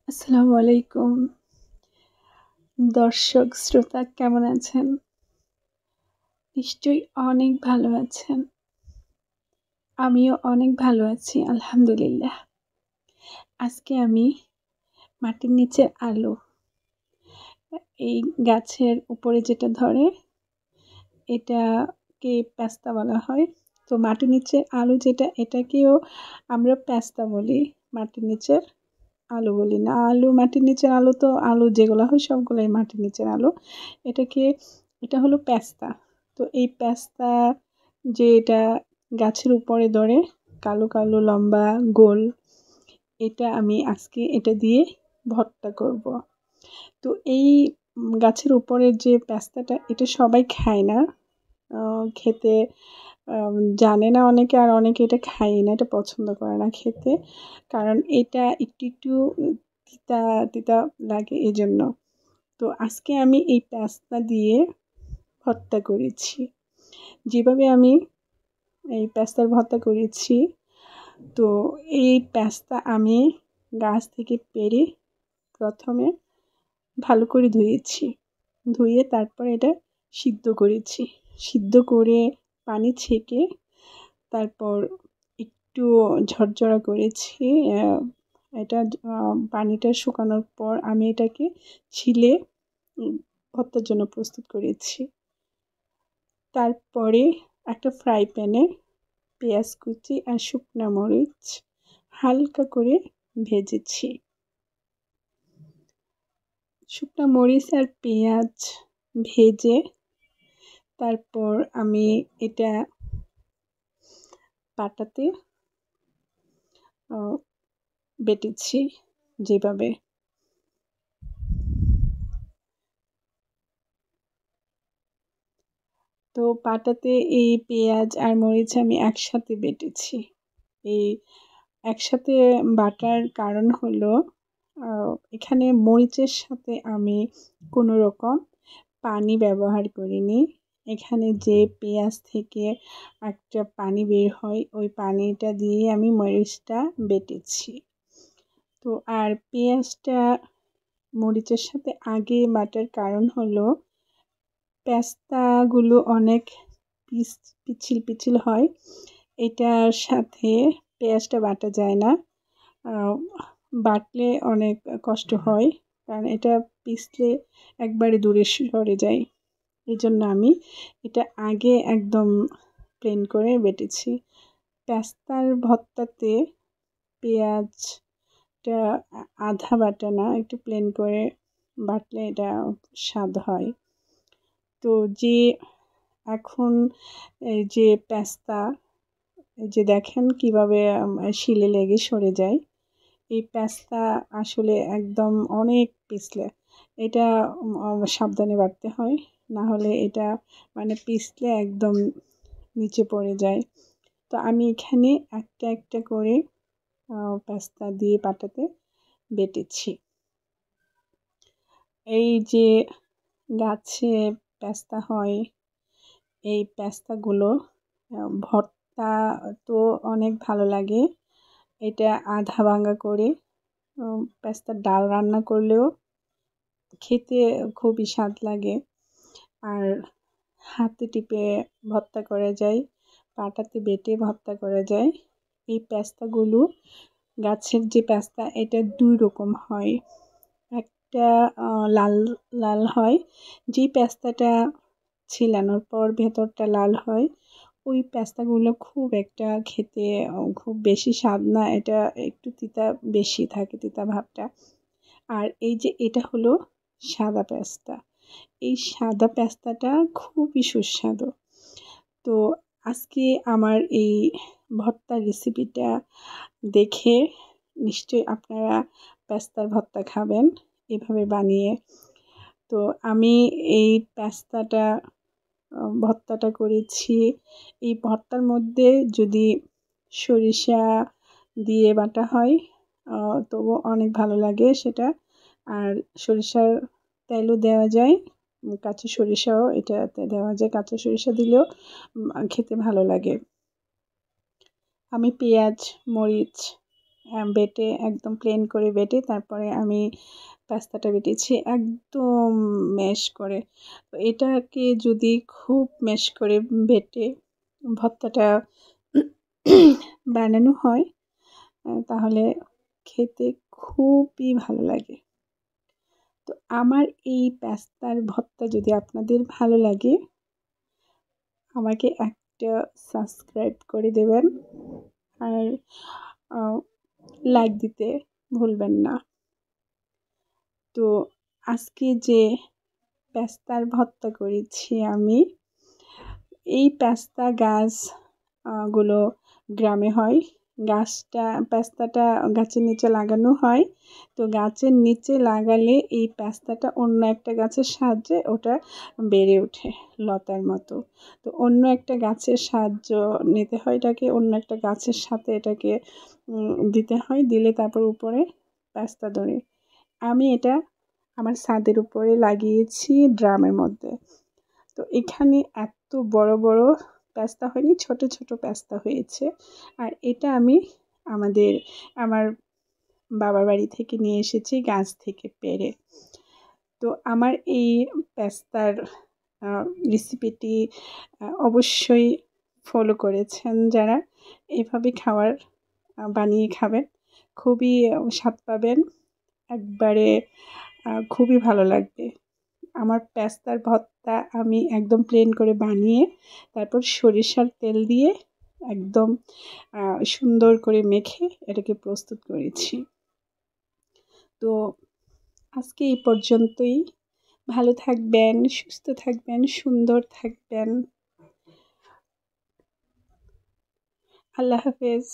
আসসালামু আলাইকুম। দর্শক শ্রোতা কেমন আছেন? নিশ্চয়ই অনেক ভালো আছেন। আমিও অনেক ভালো আছি আলহামদুলিল্লাহ। আজকে আমি মাটির নিচের আলো, এই গাছের উপরে যেটা ধরে এটাকে পেস্তা বলা হয়। তো মাটির নিচের আলো যেটা এটাকেও আমরা পেস্তা বলি। মাটির নিচের আলো বলি না। মাটির নিচের আলো তো আলো যেগুলো হয় সবগুলাই মাটির নিচের আলো। এটা হলো পেস্তা। তো এই পেস্তা যেটা গাছের উপরে ধরে কালো কালো লম্বা গোল, এটা আমি আজকে এটা দিয়ে ভর্তা করব। তো এই গাছের উপরের যে পেস্তাটা এটা সবাই খায় না, খেতে জানে না অনেকে, আর অনেকে এটা খায় না, এটা পছন্দ করে না খেতে, কারণ এটা একটু একটু তিতা তিতা লাগে এজন্য। তো আজকে আমি এই পেস্তা দিয়ে ভর্তা করেছি। যেভাবে আমি এই পেস্তার ভর্তা করেছি, তো এই পেস্তা আমি গাছ থেকে পেড়ে প্রথমে ভালো করে ধুয়েছি। ধুয়ে তারপর এটা সিদ্ধ করেছি। সিদ্ধ করে পানি ছেঁকে তারপর একটু ঝরঝরা করেছি। এটা পানিটা শুকানোর পর আমি এটাকে ছিলে ভর্তার জন্য প্রস্তুত করেছি। তারপরে একটা ফ্রাই প্যানে পেঁয়াজ কুচি আর শুকনা মরিচ হালকা করে ভেজেছি। শুকনা মরিচ আর পেঁয়াজ ভেজে তারপর আমি এটা পাটাতে বেটেছি যেভাবে। তো পাটাতে এই পেঁয়াজ আর মরিচ আমি একসাথে বেটেছি। এই একসাথে বাটার কারণ হলো এখানে মরিচের সাথে আমি কোনো রকম পানি ব্যবহার করিনি। এখানে যে পেঁয়াজ থেকে একটা পানি বের হয় ওই পানিটা দিয়ে আমি মরিচটা বেটেছি। তো আর পেঁয়াজটা মরিচের সাথে আগে বাটার কারণ হলো পেস্তাগুলো অনেক পিচ্ছিল পিচ্ছিল হয়, এটার সাথে পেঁয়াজটা বাটা যায় না। বাটলে অনেক কষ্ট হয়, কারণ এটা পিছলে একবারে দূরে সরে যায়। এই জন্য আমি এটা আগে একদম প্লেন করে বেটেছি। পেস্তার ভর্তাতে পেঁয়াজটা আধা বাটা না, একটু প্লেন করে বাটলে এটা স্বাদ হয়। তো এখন এই যে পেস্তা, এই যে দেখেন কিভাবে শিলে লেগে সরে যায়। এই পেস্তা আসলে একদম অনেক পিছলে এটা সাবধানে বাটতে হয়, না হলে এটা মানে পিছলে একদম নিচে পড়ে যায়। তো আমি এখানে একটা একটা করে পেস্তা দিয়ে পাটাতে বেটেছি। এই যে গাছে পেস্তা হয়, এই পেস্তাগুলো ভর্তা তো অনেক ভালো লাগে। এটা আধা ভাঙা করে পেস্তার ডাল রান্না করলেও খেতে খুবই স্বাদ লাগে। আর হাতে টিপে ভর্তা করা যায়, পাটাতে বেটে ভর্তা করা যায়। এই পেস্তাগুলো গাছের যে পেস্তা এটা দুই রকম হয়। একটা লাল লাল হয়, যেই পেস্তাটা ছিলানোর পর ভেতরটা লাল হয় ওই পেস্তাগুলো খুব একটা খেতে খুব বেশি স্বাদ না, এটা একটু তিতা বেশি থাকে, তিতা ভাবটা। আর এই যে এটা হলো সাদা পেস্তা, এই সাদা পেস্তাটা খুবই সুস্বাদু। তো আজকে আমার এই ভর্তার রেসিপিটা দেখে নিশ্চয়ই আপনারা পেস্তার ভর্তা খাবেন এভাবে বানিয়ে। তো আমি এই ভর্তাটা করেছি। এই ভর্তার মধ্যে যদি সরিষা দিয়ে বাটা হয় তবু অনেক ভালো লাগে সেটা। আর সরিষার তেলও দেওয়া যায়, কাঁচা সরিষাও এটাতে দেওয়া যায়, কাঁচা সরিষা দিলেও খেতে ভালো লাগে। আমি পেঁয়াজ মরিচ বেটে একদম প্লেন করে বেটে তারপরে আমি পাস্তাটা বেটেছি একদম ম্যাশ করে। তো এটাকে যদি খুব ম্যাশ করে বেটে ভর্তাটা বানানো হয় তাহলে খেতে খুবই ভালো লাগে। তো আমার এই পাস্তার ভর্তা যদি আপনাদের ভালো লাগে আমাকে একটা সাবস্ক্রাইব করে দেবেন আর লাইক দিতে ভুলবেন না। তো আজকে যে পাস্তার ভর্তা করেছি আমি, এই পাস্তা গাছ গুলো গ্রামে হয়। পাস্তাটা গাছের নিচে লাগানো হয়। তো গাছের নিচে লাগালে এই পাস্তাটা অন্য একটা গাছের সাহায্যে ওটা বেড়ে ওঠে লতার মতো। তো অন্য একটা গাছের সাহায্য নিতে হয়, এটাকে অন্য একটা গাছের সাথে এটাকে দিতে হয়, দিলে তারপর উপরে পাস্তা ধরে। আমি এটা আমার ছাদের উপরে লাগিয়েছি ড্রামের মধ্যে। তো এখানে এত বড় বড় পাস্তা হয়নি, ছোট ছোট পাস্তা হয়েছে। আর এটা আমি আমার বাবার বাড়ি থেকে নিয়ে এসেছি গাছ থেকে পেড়ে। তো আমার এই পাস্তার রেসিপিটি অবশ্যই ফলো করেছেন যারা, এভাবে বানিয়ে খাবেন, খুবই স্বাদ পাবেন, একবারে খুবই ভালো লাগবে। আমার পাস্তার ভর্তা আমি একদম প্লেন করে বানিয়ে তারপর সরিষার তেল দিয়ে একদম সুন্দর করে মেখে এটাকে প্রস্তুত করেছি। তো আজকে এই পর্যন্তই। ভালো থাকবেন, সুস্থ থাকবেন, সুন্দর থাকবেন। আল্লাহ হাফেজ।